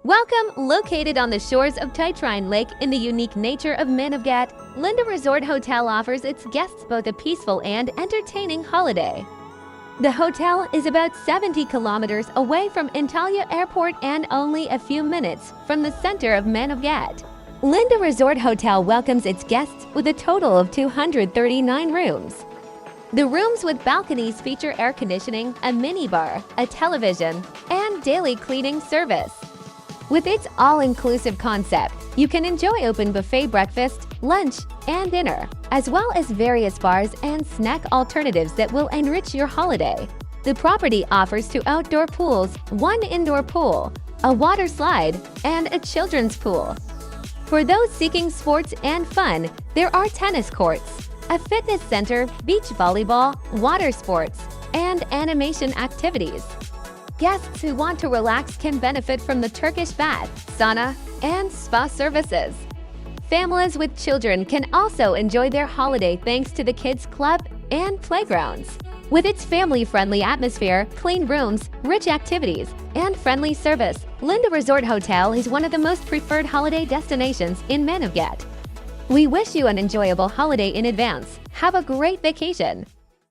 Welcome! Located on the shores of Titrine Lake in the unique nature of Manavgat, Linda Resort Hotel offers its guests both a peaceful and entertaining holiday. The hotel is about 70 kilometers away from Antalya Airport and only a few minutes from the center of Manavgat. Linda Resort Hotel welcomes its guests with a total of 239 rooms. The rooms with balconies feature air conditioning, a minibar, a television, and daily cleaning service. With its all-inclusive concept, you can enjoy open buffet breakfast, lunch, and dinner, as well as various bars and snack alternatives that will enrich your holiday. The property offers 2 outdoor pools, 1 indoor pool, a water slide, and a children's pool. For those seeking sports and fun, there are tennis courts, a fitness center, beach volleyball, water sports, and animation activities. Guests who want to relax can benefit from the Turkish bath, sauna, and spa services. Families with children can also enjoy their holiday thanks to the kids' club and playgrounds. With its family-friendly atmosphere, clean rooms, rich activities, and friendly service, Linda Resort Hotel is one of the most preferred holiday destinations in Manavgat. We wish you an enjoyable holiday in advance. Have a great vacation!